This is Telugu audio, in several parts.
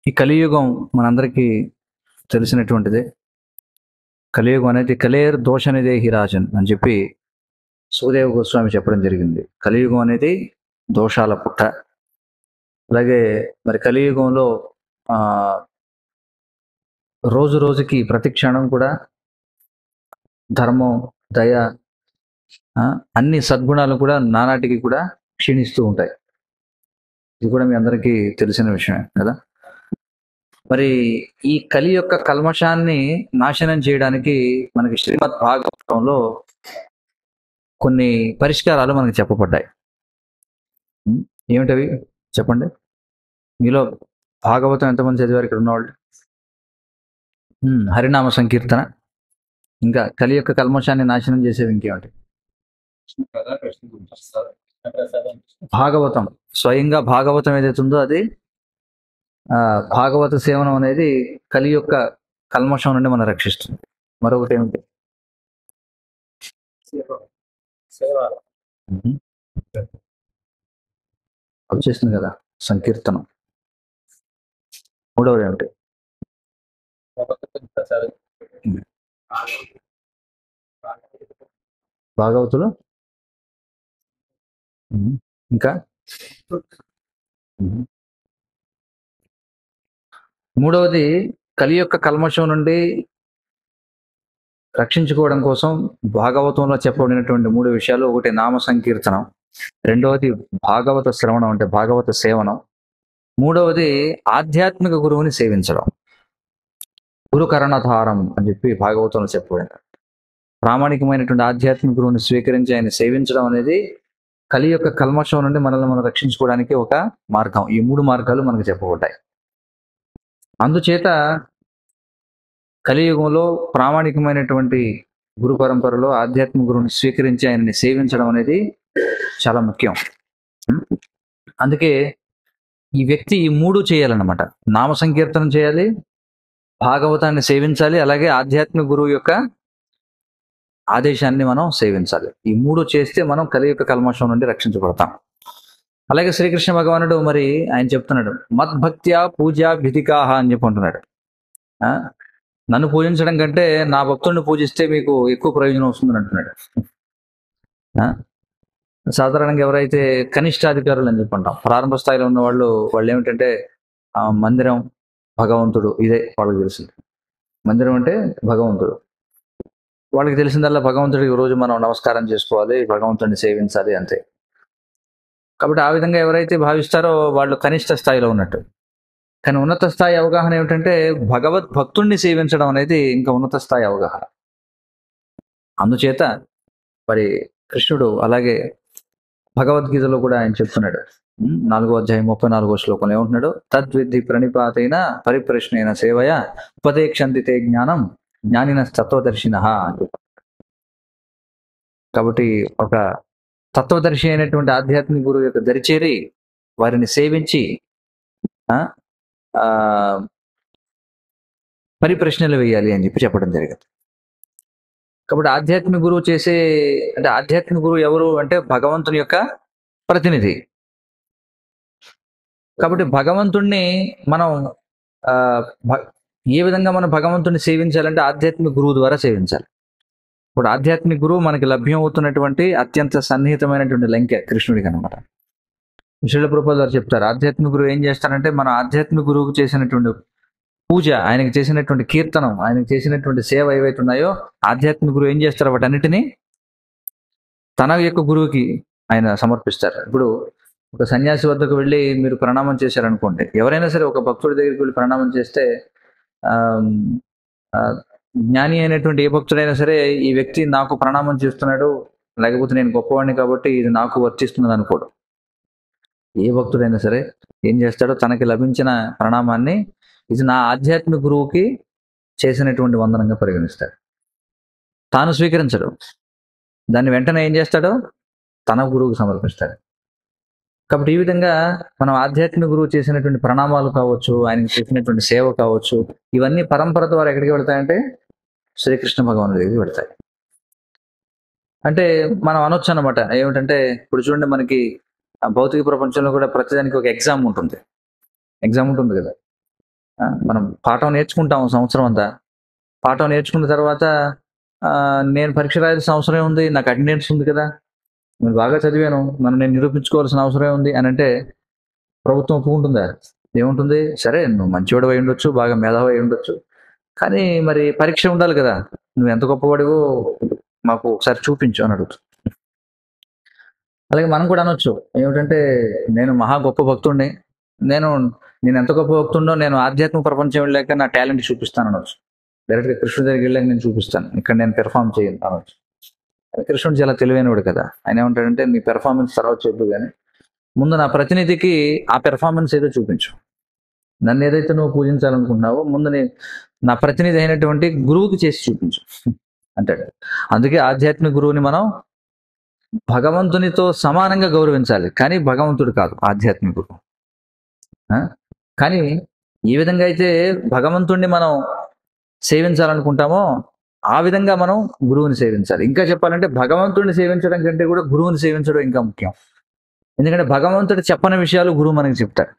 ఈ కలియుగం మనందరికీ తెలిసినటువంటిదే. కలియుగం అనేది కలేర్ దోషనిదేహి రాజన్ అని చెప్పి సుఖదేవ గోస్వామి చెప్పడం జరిగింది. కలియుగం అనేది దోషాల పుట్ట. అలాగే మరి కలియుగంలో ఆ రోజు రోజుకి ప్రతి క్షణం కూడా ధర్మం, దయ, అన్ని సద్గుణాలు కూడా నానాటికి కూడా క్షీణిస్తూ ఉంటాయి. ఇది కూడా మీ అందరికీ తెలిసిన విషయమే కదా. మరి ఈ కలి యొక్క కల్మషాన్ని నాశనం చేయడానికి మనకి శ్రీమద్ భాగవతంలో కొన్ని పరిష్కారాలు మనకు చెప్పబడ్డాయి. ఏమిటవి చెప్పండి. మీలో భాగవతం ఎంతమంది చదివారు ఇక్కడ ఉన్నవాళ్ళు? హరినామ సంకీర్తన, ఇంకా కలి యొక్క కల్మషాన్ని నాశనం చేసేవి ఇంకేమిటి? భాగవతం, స్వయంగా భాగవతం ఏదైతే ఉందో అది భాగవత సేవనం అనేది కలి యొక్క కల్మషం నుండి మనం రక్షిస్తుంది. మరొకటి ఏమిటి? వచ్చేస్తుంది కదా సంకీర్తనం. మూడవది ఏమిటి? భాగవతులు. ఇంకా మూడవది కలి యొక్క కల్మషం నుండి రక్షించుకోవడం కోసం భాగవతంలో చెప్పబడినటువంటి 3 విషయాలు. ఒకటి నామ సంకీర్తనం, రెండవది భాగవత శ్రవణం అంటే భాగవత సేవనం, మూడవది ఆధ్యాత్మిక గురువుని సేవించడం, గురు కరణధారం అని చెప్పి భాగవతంలో చెప్పబడింది. ప్రామాణికమైనటువంటి ఆధ్యాత్మిక గురువుని స్వీకరించి ఆయన సేవించడం అనేది కలి యొక్క కల్మషం నుండి మనల్ని మనం రక్షించుకోవడానికి ఒక మార్గం. ఈ 3 మార్గాలు మనకు చెప్పబడ్డాయి. అందుచేత కలియుగంలో ప్రామాణికమైనటువంటి గురు పరంపరలో ఆధ్యాత్మిక గురువుని స్వీకరించి ఆయనని సేవించడం అనేది చాలా ముఖ్యం. అందుకే ఈ వ్యక్తి ఈ 3 చేయాలన్నమాట. నామ సంకీర్తనం చేయాలి, భాగవతాన్ని సేవించాలి, అలాగే ఆధ్యాత్మిక గురువు యొక్క ఆదేశాన్ని మనం సేవించాలి. ఈ 3 చేస్తే మనం కలి యొక్క కల్మషం నుండి రక్షించబడతాం. అలాగే శ్రీకృష్ణ భగవానుడు మరి ఆయన చెప్తున్నాడు, మద్భక్త్యా పూజా విధికాహ అని చెప్పి అంటున్నాడు. నన్ను పూజించడం కంటే నా భక్తుడిని పూజిస్తే మీకు ఎక్కువ ప్రయోజనం వస్తుందని అంటున్నాడు. సాధారణంగా ఎవరైతే కనిష్టాధికారులు అని చెప్పంటాం, ప్రారంభ స్థాయిలో ఉన్న వాళ్ళు ఏమిటంటే మందిరం, భగవంతుడు, ఇదే వాళ్ళకి తెలిసింది. మందిరం అంటే భగవంతుడు. వాళ్ళకి తెలిసిందల్లా భగవంతుడికి రోజు మనం నమస్కారం చేసుకోవాలి, భగవంతుడిని సేవించాలి, అంతే. కాబట్టి ఆ విధంగా ఎవరైతే భావిస్తారో వాళ్ళు కనిష్ట స్థాయిలో ఉన్నట్టు. కానీ ఉన్నత స్థాయి అవగాహన ఏమిటంటే భగవద్ భక్తుణ్ణి సేవించడం అనేది ఇంకా ఉన్నత స్థాయి అవగాహన. అందుచేత మరి కృష్ణుడు అలాగే భగవద్గీతలో కూడా ఆయన చెప్తున్నాడు, 4వ అధ్యాయం 34వ శ్లోకంలో ఏమంటున్నాడు, తద్విద్ధి ప్రణిపాతైన పరిప్రశ్నైన సేవయ ఉపదేక్షంతి తే జ్ఞానం జ్ఞానిన తత్వదర్శిన. కాబట్టి ఒక తత్వదర్శి అయినటువంటి ఆధ్యాత్మిక గురువు యొక్క దరిచేరి వారిని సేవించి పరిప్రశ్నలు వేయాలి అని చెప్పి చెప్పడం జరిగింది. కాబట్టి ఆధ్యాత్మిక గురువు అంటే ఆధ్యాత్మిక గురువు ఎవరు అంటే భగవంతుని యొక్క ప్రతినిధి. కాబట్టి భగవంతుణ్ణి మనం ఏ విధంగా మనం భగవంతుని సేవించాలంటే ఆధ్యాత్మిక గురువు ద్వారా సేవించాలి. ఇప్పుడు ఆధ్యాత్మిక గురువు మనకి లభ్యం అవుతున్నటువంటి అత్యంత సన్నిహితమైనటువంటి లంకె కృష్ణుడికి అనమాట. శ్రీల ప్రభుపాదులు గారు చెప్తారు, ఆధ్యాత్మిక గురువు ఏం చేస్తారంటే మన ఆధ్యాత్మిక గురువుకు చేసినటువంటి పూజ, ఆయనకి చేసినటువంటి కీర్తనం, ఆయనకి చేసినటువంటి సేవ ఏవైతే ఉన్నాయో ఆధ్యాత్మిక గురువు ఏం చేస్తారు, వాటన్నిటినీ తన యొక్క గురువుకి ఆయన సమర్పిస్తారు. ఇప్పుడు ఒక సన్యాసి వద్దకు వెళ్ళి మీరు ప్రణామం చేశారనుకోండి, ఎవరైనా సరే ఒక భక్తుడి దగ్గరికి వెళ్ళి ప్రణామం చేస్తే జ్ఞాని అయినటువంటి ఏ భక్తుడైనా సరే ఈ వ్యక్తి నాకు ప్రణామం చేస్తున్నాడు, లేకపోతే నేను గొప్పవాడిని కాబట్టి ఇది నాకు వర్తిస్తుంది అనుకోడు. ఏ భక్తుడైనా సరే ఏం చేస్తాడో తనకి లభించిన ప్రణామాన్ని ఇది నా ఆధ్యాత్మిక గురువుకి చేసినటువంటి వందనంగా పరిగణిస్తాడు. తాను స్వీకరించడు, దాన్ని వెంటనే ఏం చేస్తాడో తన గురువుకు సమర్పిస్తాడు. కాబట్టి ఈ విధంగా మనం ఆధ్యాత్మిక గురువు చేసినటువంటి ప్రణామాలు కావచ్చు, ఆయనకి చేసినటువంటి సేవ కావచ్చు, ఇవన్నీ పరంపర ద్వారా ఎక్కడికి వెళ్తాయంటే శ్రీకృష్ణ భగవానుడి దగ్గరికి వెళ్తాయి. అంటే మనం అనొచ్చు అనమాట, ఏమిటంటే ఇప్పుడు చూడండి మనకి భౌతిక ప్రపంచంలో కూడా ప్రతిదానికి ఒక ఎగ్జామ్ ఉంటుంది కదా. మనం పాఠం నేర్చుకుంటాం సంవత్సరం అంతా. పాఠం నేర్చుకున్న తర్వాత నేను పరీక్ష రాయాల్సిన అవసరం ఏముంది? నాకు అటెండెన్స్ ఉంది కదా! నేను బాగా చదివాను. నన్ను నేను నిరూపించుకోవాల్సిన అవసరం ఏముంది అనంటే ప్రభుత్వం ఒప్పుకుంటుందా? ఏముంటుంది? సరే నువ్వు మంచివాడివి అయ్యుండొచ్చు, బాగా మేధావి అయ్యుండొచ్చు. కానీ మరి పరీక్ష ఉండాలి కదా! నువ్వెంత గొప్పవాడివో మాకు ఒకసారి చూపించు అని అడుగుతుంది. అలాగే మనం కూడా అనొచ్చు. ఏమిటంటే నేను మహా గొప్ప భక్తుడిని. నేను నేనెంత గొప్ప భక్తుడినో నేను ఆధ్యాత్మిక ప్రపంచం వెళ్ళాక నా టాలెంట్ చూపిస్తాననొచ్చు. డైరెక్ట్‌గా కృష్ణుడి దగ్గరికెళ్ళాక నేను చూపిస్తాను. ఇక్కడ నేను పెర్ఫార్మ్ చేయను అనొచ్చు. కృష్ణుడు చాలా తెలివైనవాడు కదా! ఆయన ఏమంటాడంటే నీ పెర్ఫార్మన్స్ తర్వాత చెప్దువు గాని, ముందు నా ప్రతినిధికి ఆ పెర్ఫార్మన్స్ ఏదో చూపించు. నన్నేదైతే నువ్వు పూజించాలనుకుంటున్నావో ముందు నా ప్రతినిధి అయినటువంటి గురువుకి చేసి చూపించు అంటాడు. అందుకే ఆధ్యాత్మిక గురువుని మనం భగవంతునితో సమానంగా గౌరవించాలి. కానీ భగవంతుడు కాదు ఆధ్యాత్మిక గురువు. ఆ? కానీ ఏ విధంగా అయితే భగవంతుణ్ణి మనం సేవించాలనుకుంటామో ఆ విధంగా మనం గురువుని సేవించాలి. ఇంకా చెప్పాలంటే భగవంతుడిని సేవించడం కంటే కూడా గురువుని సేవించడం ఇంకా ముఖ్యం. ఎందుకంటే భగవంతుడు చెప్పని విషయాలు గురువు మనకి చెప్తాడు.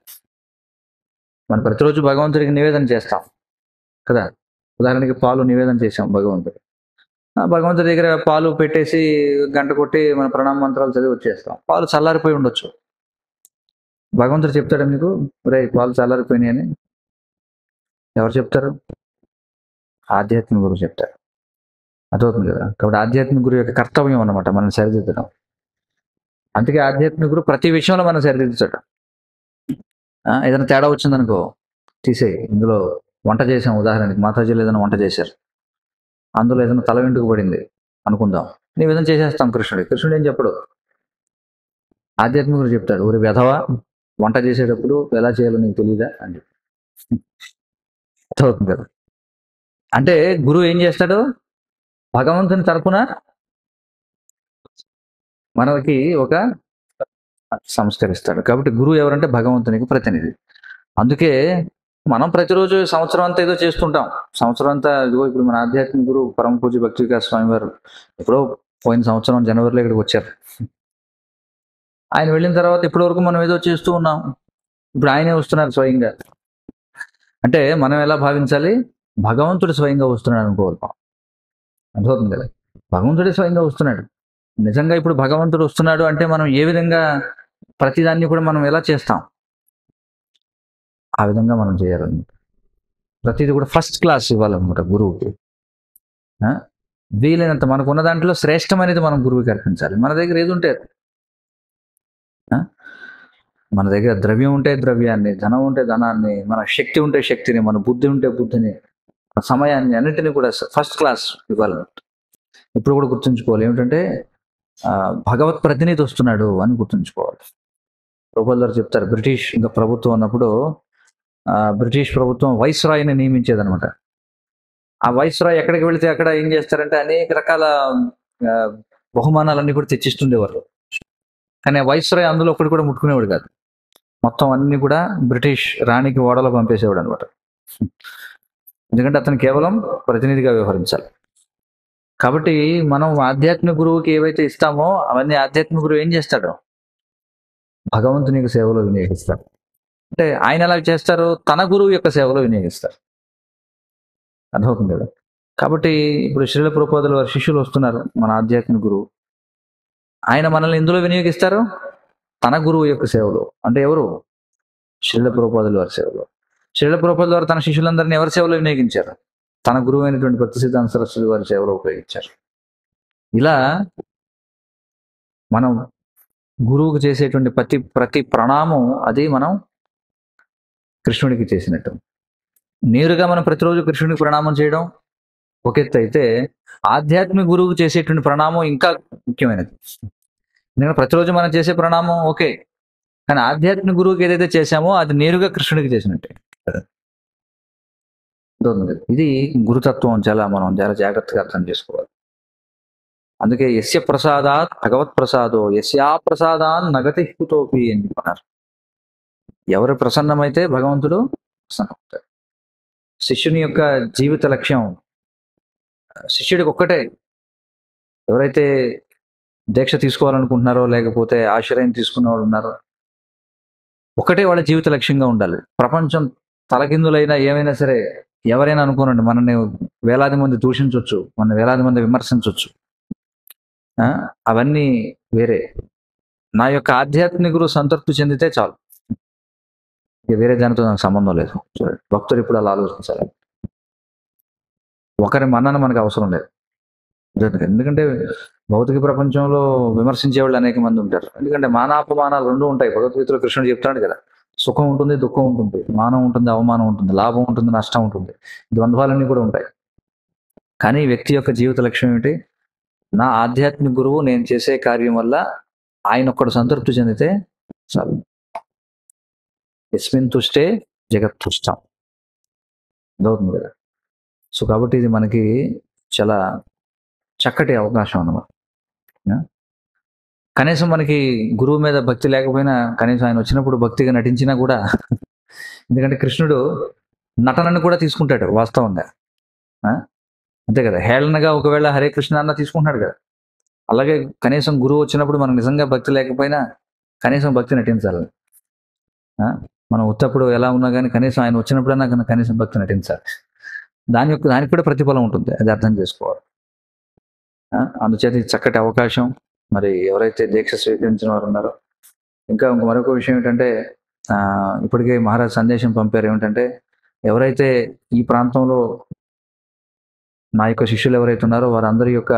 మనం ప్రతిరోజు భగవంతుడికి నివేదన చేస్తాం కదా. ఉదాహరణకి పాలు నివేదన చేసాం భగవంతుడు. భగవంతుడి దగ్గర పాలు పెట్టేసి గంట కొట్టి మన ప్రణామ మంత్రాలు చదివి వచ్చేస్తాం. పాలు చల్లారిపోయి ఉండొచ్చు. భగవంతుడు చెప్తాడు మీకు, రే పాలు చల్లారిపోయినాయి అని. ఎవరు చెప్తారు? ఆధ్యాత్మిక గురువు చెప్తారు. అర్థమవుతుంది కదా. కాబట్టి ఆధ్యాత్మిక గురువు యొక్క కర్తవ్యం అన్నమాట మనం సరిదిద్దడం. అందుకే ఆధ్యాత్మిక గురువు ప్రతి విషయంలో మనం సరిదిద్దుతాడు. ఏదైనా తేడా వచ్చిందనుకో తీసేయి. ఇందులో వంట చేసాం, ఉదాహరణకి మాతాజీలు ఏదైనా వంట చేశారు, అందులో ఏదైనా తల వెంటుకు పడింది అనుకుందాం, నీ విధంగా చేసేస్తాం. కృష్ణుడు ఏం చెప్పడు. ఆధ్యాత్మిక గురువు చెప్తాడు, ఊరి వెధవా వంట చేసేటప్పుడు ఎలా చేయాలో నీకు తెలియదా అని అర్థమవుతుంది కదా. అంటే గురువు ఏం చేస్తాడు? భగవంతుని తరపున మనకి ఒక సంస్కరిస్తాడు. కాబట్టి గురువు ఎవరంటే భగవంతునికి ప్రతినిధి. అందుకే మనం ప్రతిరోజు సంవత్సరం అంతా ఏదో చేస్తుంటాం. సంవత్సరం అంతా ఇదిగో ఇప్పుడు మన ఆధ్యాత్మిక గురువు పరమ పూజ్య భక్తి వికాస్ స్వామి వారు ఎప్పుడో పోయిన సంవత్సరం జనవరిలో ఇక్కడికి వచ్చారు. ఆయన వెళ్ళిన తర్వాత ఇప్పటి వరకు మనం ఏదో చేస్తూ ఉన్నాం. ఇప్పుడు ఆయనే వస్తున్నారు స్వయంగా. అంటే మనం ఎలా భావించాలి? భగవంతుడు స్వయంగా వస్తున్నాడు అనుకోవాలి. అర్థమవుతుంది కదా. భగవంతుడే స్వయంగా వస్తున్నాడు. నిజంగా ఇప్పుడు భగవంతుడు వస్తున్నాడు అంటే మనం ఏ విధంగా ప్రతిదాన్ని కూడా మనం ఎలా చేస్తాం? ఆ విధంగా మనం చేయాలన్నమాట. ప్రతిదీ కూడా ఫస్ట్ క్లాస్ ఇవ్వాలన్నమాట గురువుకి. వీలైనంత మనకున్న దాంట్లో శ్రేష్టమైనది మనం గురువుకి అర్పించాలి. మన దగ్గర ఏది ఉంటే మన దగ్గర ద్రవ్యం ఉంటే ద్రవ్యాన్ని, ధనం ఉంటే ధనాన్ని, మన శక్తి ఉంటే శక్తిని, మన బుద్ధి ఉంటే బుద్ధిని, మన సమయాన్ని అన్నింటినీ కూడా ఫస్ట్ క్లాస్ ఇవ్వాలన్నమాట. ఇప్పుడు కూడా గుర్తుంచుకోవాలి ఏమిటంటే భగవత్ ప్రతినిధి వస్తున్నాడు అని గుర్తుంచుకోవాలి. ప్రభుపాల్ గారు చెప్తారు, బ్రిటిష్ ఇంకా ప్రభుత్వం ఉన్నప్పుడు బ్రిటిష్ ప్రభుత్వం వైస్రాయ్ని నియమించేదనమాట. ఆ వైస్రాయ్ ఎక్కడికి వెళితే అక్కడ ఏం చేస్తారంటే అనేక రకాల బహుమానాలన్నీ కూడా తెచ్చిస్తుండేవారు. కానీ ఆ వైస్రాయ్ అందులో ఒకటి కూడా ముట్టుకునేవాడు కాదు. మొత్తం అన్ని కూడా బ్రిటిష్ రాణికి ఓడలో పంపేసేవాడు అనమాట. ఎందుకంటే అతను కేవలం ప్రతినిధిగా వ్యవహరించాలి. కాబట్టి మనం ఆధ్యాత్మిక గురువుకి ఏవైతే ఇస్తామో అవన్నీ ఆధ్యాత్మిక గురువు ఏం చేస్తాడు? భగవంతుని యొక్క సేవలో వినియోగిస్తాడు. అంటే ఆయన ఎలా చేస్తారు? తన గురువు యొక్క సేవలో వినియోగిస్తారు. అర్థమవుతుంది కదా. కాబట్టి ఇప్పుడు శ్రీల ప్రభుపాదుల వారి శిష్యులు వస్తున్నారు, మన ఆధ్యాత్మిక గురువు. ఆయన మనల్ని ఎందులో వినియోగిస్తారు? తన గురువు యొక్క సేవలో. అంటే ఎవరు? శ్రీల ప్రభుపాదుల వారి సేవలో. శ్రీల ప్రభుపాదుల వారు తన శిష్యులందరినీ ఎవరి సేవలో వినియోగించారు? తన గురువు అయినటువంటి భక్తి సిద్ధాంత సరస్వతి వారి సేవలో ఉపయోగించారు. ఇలా మనం గురువుకు చేసేటువంటి ప్రతి ప్రణామం అది మనం కృష్ణుడికి చేసినట్టు. నేరుగా మనం ప్రతిరోజు కృష్ణుడికి ప్రణామం చేయడం ఒక ఎత్తు అయితే, ఆధ్యాత్మిక గురువుకు చేసేటువంటి ప్రణామం ఇంకా ముఖ్యమైనది. నేను ప్రతిరోజు మనం చేసే ప్రణామం ఓకే, కానీ ఆధ్యాత్మిక గురువుకి ఏదైతే చేశామో అది నేరుగా కృష్ణుడికి చేసినట్టే. ఇది గురుతత్వం. మనం చాలా జాగ్రత్తగా అర్థం చేసుకోవాలి. అందుకే యస్య ప్రసాదాత్ భగవత్ ప్రసాదో యస్యా ప్రసాదాన్ నగతి కుతోపి అని చెప్పారు. ఎవరు ప్రసన్నమైతే భగవంతుడు ప్రసన్నమవుతాడు. శిష్యుని యొక్క జీవిత లక్ష్యం శిష్యుడికి ఒక్కటే. ఎవరైతే దీక్ష తీసుకోవాలనుకుంటున్నారో లేకపోతే ఆశ్రయం తీసుకున్న వాళ్ళు ఉన్నారో, ఒకటే వాళ్ళ జీవిత లక్ష్యంగా ఉండాలి. ప్రపంచం తలకిందులైనా ఏమైనా సరే ఎవరైనా అనుకోనండి, మనల్ని వేలాది మంది దూషించవచ్చు, మన వేలాది మంది విమర్శించవచ్చు. అవన్నీ వేరే. నా యొక్క ఆధ్యాత్మిక గురువు సంతృప్తి చెందితే చాలు, ఇక వేరే దానితో నాకు సంబంధం లేదు. చూడండి, భక్తులు ఇప్పుడు అలా ఆలోచించాలి. ఒకరి మన్నన మనకు అవసరం లేదు. ఎందుకంటే భౌతిక ప్రపంచంలో విమర్శించే వాళ్ళు అనేక మంది ఉంటారు. ఎందుకంటే మానాపమానాలు రెండు ఉంటాయి. భగవద్గీతలో కృష్ణుడు చెప్తాడు కదా, సుఖం ఉంటుంది, దుఃఖం ఉంటుంది, మానం ఉంటుంది, అవమానం ఉంటుంది, లాభం ఉంటుంది, నష్టం ఉంటుంది, ద్వంద్వాలన్నీ కూడా ఉంటాయి. కానీ వ్యక్తి యొక్క జీవిత లక్ష్యం ఏమిటి? నా ఆధ్యాత్మిక గురువు నేను చేసే కార్యం వల్ల ఆయన ఒక్కడు సంతృప్తి చెందితే చాలు. యస్మిన్ తుష్టే జగత్ తుష్టం అవుతుంది కదా. సో కాబట్టి ఇది మనకి చాలా చక్కటి అవకాశం అన్నమాట. కనీసం మనకి గురువు మీద భక్తి లేకపోయినా కనీసం ఆయన వచ్చినప్పుడు భక్తిగా నటించినా కూడా, ఎందుకంటే కృష్ణుడు నటనను కూడా తీసుకుంటాడు వాస్తవంగా, అంతే కదా. హేళనగా ఒకవేళ హరే కృష్ణ అన్న తీసుకుంటున్నాడు కదా. అలాగే కనీసం గురువు వచ్చినప్పుడు మనకు నిజంగా భక్తి లేకపోయినా కనీసం భక్తి నటించాలి. మనం ఉత్తప్పుడు ఎలా ఉన్నా కానీ కనీసం ఆయన వచ్చినప్పుడైనా కనీసం భక్తి నటించాలి. దానికి కూడా ప్రతిఫలం ఉంటుంది, అది అర్థం చేసుకోవాలి. అందుచేత ఇది చక్కటి అవకాశం. మరి ఎవరైతే దీక్ష స్వీకరించిన వారు ఉన్నారో, ఇంకా మరొక విషయం ఏంటంటే, ఇప్పటికే మహారాజ్ సందేశం పంపారు ఏమిటంటే, ఎవరైతే ఈ ప్రాంతంలో నా యొక్క శిష్యులు ఎవరైతే ఉన్నారో వారందరి యొక్క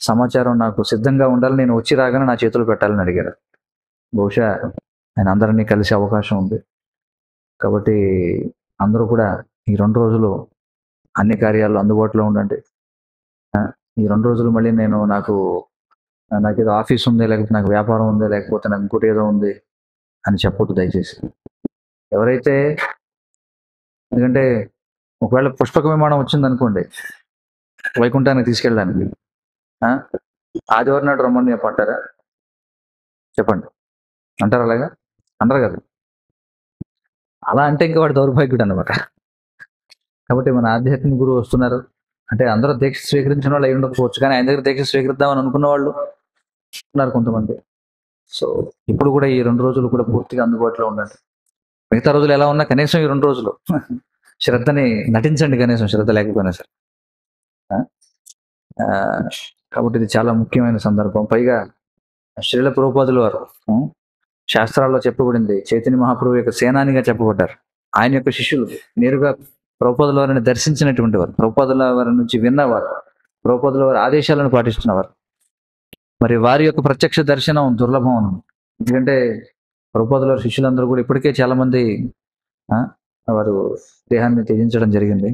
సమాచారం నాకు సిద్ధంగా ఉండాలి, నేను వచ్చి రాగానే నా చేతులు పెట్టాలని అడిగారు. బహుశా ఆయన అందరినీ కలిసే అవకాశం ఉంది. కాబట్టి అందరూ కూడా ఈ 2 రోజులు అన్ని కార్యాలు అందుబాటులో ఉండండి. ఈ 2 రోజులు మళ్ళీ నాకు ఏదో ఆఫీస్ ఉంది, లేకపోతే నాకు వ్యాపారం ఉంది, లేకపోతే నాకు ఇంకోటి ఏదో ఉంది అని చెప్పొద్దు దయచేసి. ఎవరైతే, ఎందుకంటే ఒకవేళ పుష్పక విమానం వచ్చింది అనుకోండి వైకుంఠానికి తీసుకెళ్ళడానికి, ఆదివారం నాడు రమ్మని చెప్పంటారా? చెప్పండి, అంటారు అలాగా? అంటారు కదా. అలా అంటే ఇంకా వాడు దౌర్భాగ్యుడు అనమాట. కాబట్టి మన ఆధ్యాత్మిక గురువు వస్తున్నారు అంటే అందరూ దీక్ష స్వీకరించిన వాళ్ళు అయి ఉండకపోవచ్చు, కానీ ఆయన దగ్గర దీక్ష స్వీకరిద్దామని అనుకున్న వాళ్ళు ఉన్నారు కొంతమంది. సో ఇప్పుడు కూడా ఈ 2 రోజులు కూడా పూర్తిగా అందుబాటులో ఉండండి. మిగతా రోజులు ఎలా ఉన్నా కనీసం ఈ 2 రోజులు శ్రద్ధని నటించండి, కనీసం శ్రద్ధ లేకపోయినా సరే. కాబట్టి ఇది చాలా ముఖ్యమైన సందర్భం. పైగా శ్రీల ప్రభుపాదుల వారు శాస్త్రాల్లో చెప్పబడింది, చైతన్య మహాప్రభు యొక్క సేనానిగా చెప్పబడ్డారు. ఆయన యొక్క శిష్యులు నేరుగా ప్రభుపాదుల వారిని దర్శించినటువంటి వారు, ప్రభుపాదుల వారి నుంచి విన్నవారు, ప్రభుపాదుల వారి ఆదేశాలను పాటిస్తున్నవారు. మరి వారి యొక్క ప్రత్యక్ష దర్శనం దుర్లభం అన్నమాట. ఎందుకంటే ప్రభుపాదుల వారి శిష్యులందరూ కూడా ఇప్పటికే చాలా మంది వారు దేహాన్ని త్యజించడం జరిగింది.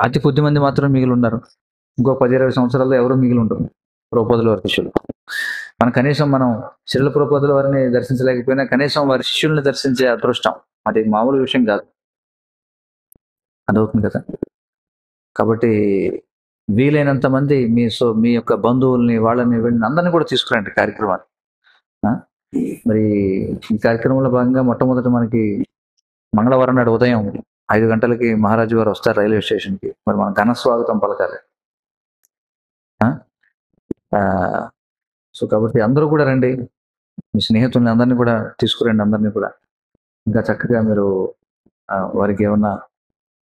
అతి కొద్ది మంది మాత్రం మిగిలి ఉన్నారు. ఇంకో 10-20 సంవత్సరాల్లో ఎవరు మిగిలి ఉంటారు ప్రభుపాదుల వారి శిష్యులు. కనీసం మనం శ్రీల ప్రభుపాదుల వారిని దర్శించలేకపోయినా కనీసం వారి శిష్యుల్ని దర్శించే అదృష్టం అది మామూలు విషయం కాదు, అదవుతుంది కదా. కాబట్టి వీలైనంత మంది మీ యొక్క బంధువుల్ని, వాళ్ళని, వీళ్ళని అందరినీ కూడా తీసుకురండి కార్యక్రమాన్ని. మరి ఈ కార్యక్రమంలో భాగంగా మొట్టమొదటి మనకి మంగళవారం నాడు ఉదయం 5 గంటలకి మహారాజు వారు వస్తారు రైల్వే స్టేషన్కి. మరి మనం ఘన స్వాగతం పలకాలి. సో కాబట్టి అందరూ కూడా రండి, మీ స్నేహితుల్ని అందరినీ కూడా తీసుకురండి, అందరినీ కూడా. ఇంకా చక్కగా మీరు వారికి ఏమన్నా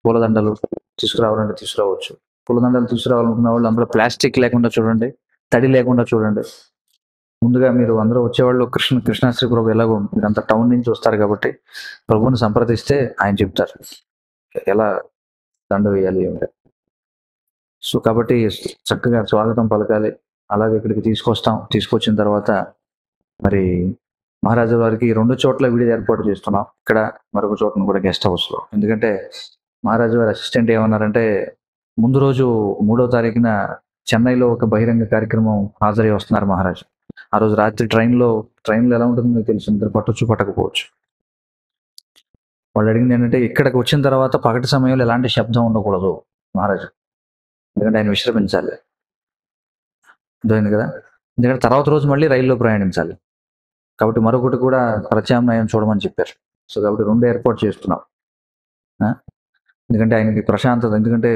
పూలదండలు తీసుకురావాలంటే తీసుకురావచ్చు. పూలదండలు తీసుకురావాలనుకున్న వాళ్ళు అందులో ప్లాస్టిక్ లేకుండా చూడండి, తడి లేకుండా చూడండి. ముందుగా మీరు అందరూ వచ్చేవాళ్ళు కృష్ణాశ్రీ ప్రభు ఎలాగో మీరంతా టౌన్ నుంచి వస్తారు కాబట్టి ప్రభువుని సంప్రదిస్తే ఆయన చెప్తారు ఎలా దండ వేయాలి ఏమిటి. సో కాబట్టి చక్కగా స్వాగతం పలకాలి. అలాగే ఇక్కడికి తీసుకొచ్చిన తర్వాత మరి మహారాజు వారికి 2 చోట్ల విడిది ఏర్పాటు చేస్తున్నాం. ఇక్కడ మరొక చోటను కూడా గెస్ట్ హౌస్లో. ఎందుకంటే మహారాజు వారి అసిస్టెంట్ ఏమన్నారంటే, ముందు రోజు 3వ తారీఖున చెన్నైలో ఒక బహిరంగ కార్యక్రమం హాజరై వస్తున్నారు మహారాజు. ఆ రోజు రాత్రి ట్రైన్లో ఎలా ఉంటుందో మీకు తెలుసు, ఇద్దరు పట్టొచ్చు పట్టకపోవచ్చు. వాళ్ళు అడిగింది ఏంటంటే, ఇక్కడికి వచ్చిన తర్వాత పగటి సమయంలో ఎలాంటి శబ్దం ఉండకూడదు మహారాజు, ఎందుకంటే ఆయన విశ్రమించాలి. అర్థమైంది కదా. ఎందుకంటే తర్వాత రోజు మళ్ళీ రైల్లో ప్రయాణించాలి కాబట్టి మరొకటి కూడా ప్రత్యామ్నాయం చూడమని చెప్పారు. సో కాబట్టి 2 ఏర్పాటు చేస్తున్నాం. ఎందుకంటే ఆయనకి ప్రశాంతత, ఎందుకంటే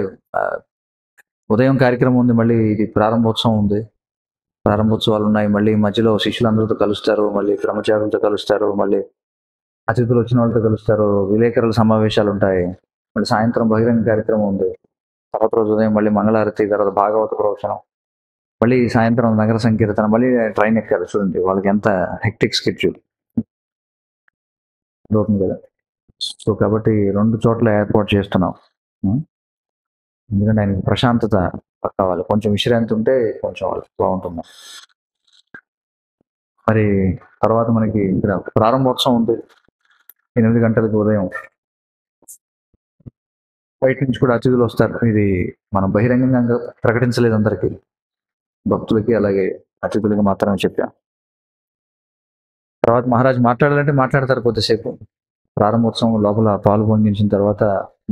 ఉదయం కార్యక్రమం ఉంది, మళ్ళీ ఇది ప్రారంభోత్సవం ఉంది, ప్రారంభోత్సవాలు ఉన్నాయి, మళ్ళీ మధ్యలో శిష్యులందరితో కలుస్తారు, మళ్ళీ బ్రహ్మచారులతో కలుస్తారు, మళ్ళీ అతిథులు వచ్చిన వాళ్ళతో కలుస్తారు, విలేకరుల సమావేశాలు ఉంటాయి, మళ్ళీ సాయంత్రం బహిరంగ కార్యక్రమం ఉంది, తర్వాత రోజు ఉదయం మళ్ళీ మంగళారతి, తర్వాత భాగవత ప్రవచనం, మళ్ళీ సాయంత్రం నగర సంకీర్తన, మళ్ళీ ట్రైన్ ఎక్కారు. చూడండి వాళ్ళకి ఎంత హెక్టిక్ స్కెడ్యూల్ అవుతుంది కదా. సో కాబట్టి 2 చోట్ల ఏర్పాటు చేస్తున్నాం. ఎందుకంటే ఆయనకి ప్రశాంతత కావాలి, కొంచెం విశ్రాంతి ఉంటే కొంచెం వాళ్ళకి బాగుంటుంది. మరి తర్వాత మనకి ఇక్కడ ప్రారంభోత్సవం ఉంది 8 గంటలకు ఉదయం. బయట నుంచి కూడా అతిథులు వస్తారు. ఇది మనం బహిరంగంగా ప్రకటించలేదు అందరికీ, భక్తులకి అలాగే అతిథులకి మాత్రమే చెప్పాం. తర్వాత మహారాజ్ మాట్లాడాలంటే మాట్లాడతారు కొద్దిసేపు. ప్రారంభోత్సవం లోపల పాలు పొంగించిన తర్వాత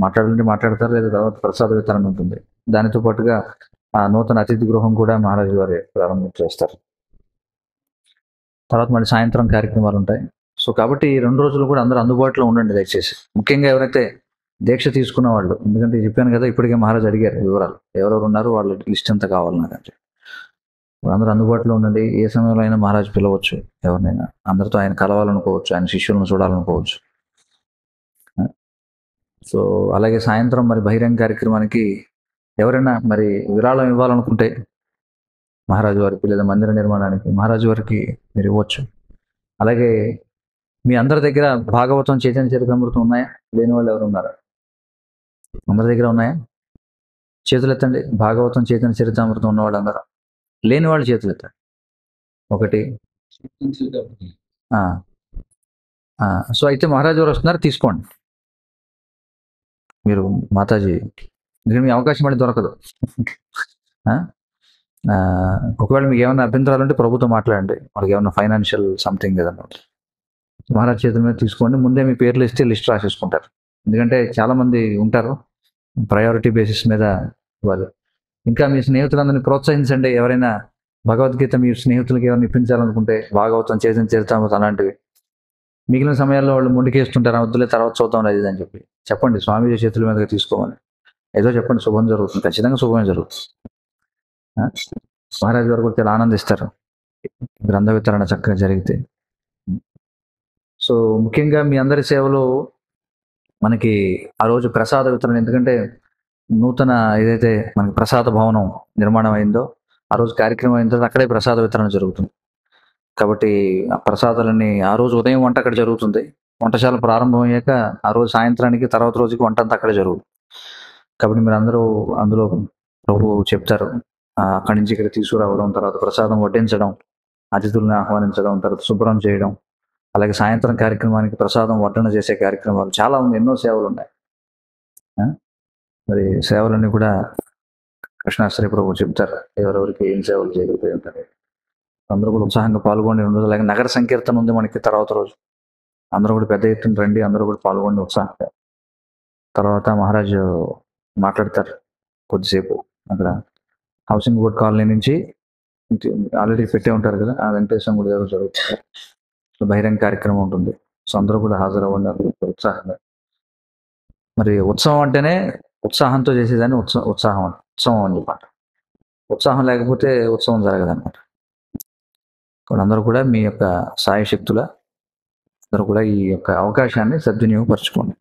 మాట్లాడాలంటే మాట్లాడతారు, లేదా తర్వాత ప్రసాద వితరణ ఉంటుంది. దానితో పాటుగా ఆ నూతన అతిథి గృహం కూడా మహారాజు వారే ప్రారంభం చేస్తారు. తర్వాత మళ్ళీ సాయంత్రం కార్యక్రమాలు ఉంటాయి. సో కాబట్టి ఈ 2 రోజులు కూడా అందరూ అందుబాటులో ఉండండి దయచేసి. ముఖ్యంగా ఎవరైతే దీక్ష తీసుకున్న వాళ్ళు, ఎందుకంటే చెప్పాను కదా, ఇప్పటికే మహారాజు అడిగారు వివరాలు, ఎవరెవరు ఉన్నారు, వాళ్ళ లిస్ట్ అంతా కావాలి నాకంటే. అందరూ అందుబాటులో ఉండండి. ఏ సమయంలో అయినా మహారాజు పిలవచ్చు ఎవరినైనా, అందరితో ఆయన కలవాలనుకోవచ్చు, ఆయన శిష్యులను చూడాలనుకోవచ్చు. సో అలాగే సాయంత్రం మరి బహిరంగ కార్యక్రమానికి ఎవరైనా మరి విరాళం ఇవ్వాలనుకుంటే మహారాజు వారికి, లేదా మందిర నిర్మాణానికి మహారాజు వారికి మీరు ఇవ్వచ్చు. అలాగే మీ అందరి దగ్గర భాగవతం, చైతన్య చరితామృతం ఉన్నాయా? లేని వాళ్ళు ఎవరు ఉన్నారా? అందరి దగ్గర ఉన్నాయా? చేతులు ఎత్తండి. భాగవతం, చైతన్య చరితామృతం ఉన్నవాళ్ళు అందరూ. లేని వాళ్ళు చేతులు ఎత్తండి. 1. సో అయితే మహారాజు వారు వస్తున్నారు, తీసుకోండి మీరు మాతాజీ. ఎందుకంటే మీ అవకాశం మళ్ళీ దొరకదు. ఒకవేళ మీకు ఏమైనా అభ్యంతరాలు ఉంటే ప్రభుత్వం మాట్లాడండి, వాళ్ళకి ఏమైనా ఫైనాన్షియల్ సంథింగ్ ఏదన్నా మహారాజ్ చేతుల మీద తీసుకోండి. ముందే మీ పేర్లు ఇస్తే లిస్ట్ రాసేసుకుంటారు. ఎందుకంటే చాలామంది ఉంటారు, ప్రయారిటీ బేసిస్ మీద వాళ్ళు. ఇంకా మీ స్నేహితులందరినీ ప్రోత్సహించండి. ఎవరైనా భగవద్గీత మీ స్నేహితులకి ఎవరైనా ఇప్పించాలనుకుంటే, భాగవతం, చైతన్య చరితామృతం అలాంటివి. మిగిలిన సమయాల్లో వాళ్ళు ముందుకేస్తుంటారు, వద్దులే తర్వాత చూద్దాం అది అని చెప్పి చెప్పండి. స్వామి చేతుల మీదగా తీసుకోమని ఏదో చెప్పండి, శుభం జరుగుతుంది, ఖచ్చితంగా శుభమే జరుగుతుంది. మహారాజు వారు కూడా చాలా ఆనందిస్తారు గ్రంథ వితరణ చక్కగా జరిగితే. సో ముఖ్యంగా మీ అందరి సేవలో మనకి ఆ రోజు ప్రసాద వితరణ, ఎందుకంటే నూతన ఏదైతే మనకి ప్రసాద భవనం నిర్మాణం అయిందో, ఆ రోజు కార్యక్రమం అయిన తర్వాత అక్కడే ప్రసాద వితరణ జరుగుతుంది. కాబట్టి ఆ ప్రసాదాలన్నీ ఆ రోజు ఉదయం వంట అక్కడ జరుగుతుంది. వంటశాల ప్రారంభం అయ్యాక ఆ రోజు సాయంత్రానికి, తర్వాత రోజుకి వంట అంతా అక్కడే జరుగుతుంది. కాబట్టి మీరు అందరూ అందులో ప్రభు చెప్తారు, అక్కడి నుంచి ఇక్కడ తీసుకురావడం, తర్వాత ప్రసాదం వడ్డించడం, అతిథులను ఆహ్వానించడం, తర్వాత శుభ్రం చేయడం, అలాగే సాయంత్రం కార్యక్రమానికి ప్రసాదం వడ్డన చేసే కార్యక్రమాలు చాలా ఉంది. ఎన్నో సేవలు ఉన్నాయి. మరి సేవలన్నీ కూడా కృష్ణాశ్రయ ప్రభు చెప్తారు, ఎవరెవరికి ఏం సేవలు చేయగలిగితే ఉంటారు. అందరూ కూడా ఉత్సాహంగా పాల్గొని ఉండదు. అలాగే నగర సంకీర్తన ఉంది మనకి తర్వాత రోజు. అందరూ కూడా పెద్ద ఎత్తున రండి, అందరూ కూడా పాల్గొని ఉత్సాహంగా. తర్వాత మహారాజు మాట్లాడతారు కొద్దిసేపు అక్కడ హౌసింగ్ బోర్డ్ కాలనీ నుంచి, ఆల్రెడీ పెట్టే ఉంటారు కదా, ఆ వెంకటేశ్వరం గుడి దగ్గర జరుగుతుంది. బహిరంగ కార్యక్రమం ఉంటుంది. సో అందరూ కూడా హాజరవ్వండి ఉత్సాహంగా. మరి ఉత్సవం అంటేనే ఉత్సాహంతో చేసేదాన్ని ఉత్సాహం అని చెప్పాలి. ఉత్సాహం లేకపోతే ఉత్సవం జరగదన్నమాట. అందరూ కూడా మీ యొక్క సాయ శక్తుల అందరూ కూడా ఈ యొక్క అవకాశాన్ని సద్వినియోగపరచుకోండి.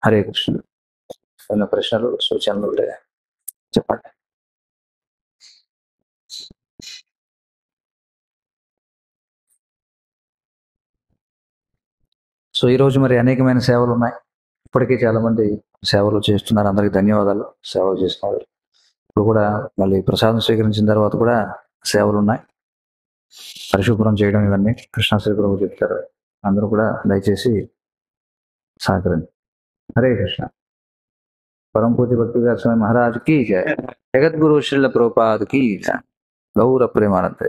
హరే కృష్ణ. ఏమైనా ప్రశ్నలు, సూచనలు లేదా చెప్పండి. సో ఈరోజు మరి అనేకమైన సేవలు ఉన్నాయి. ఇప్పటికే చాలా మంది సేవలు చేస్తున్నారు. అందరికి ధన్యవాదాలు సేవలు చేస్తున్నారు. ఇప్పుడు కూడా మళ్ళీ ప్రసాదం స్వీకరించిన తర్వాత కూడా సేవలు ఉన్నాయి. పరిశుభ్రం చేయడం, ఇవన్నీ కృష్ణాశ్రీ ప్రభు చెప్తారు. అందరూ కూడా దయచేసి సహకరండి. హరే కృష్ణ. పరమ పూజ్య భక్తివేదాంత స్వామి మహారాజ్ కీ జయ. జగద్గురు శ్రీల ప్రభుపాద్ కీ జయ. గౌర ప్రేమానంద.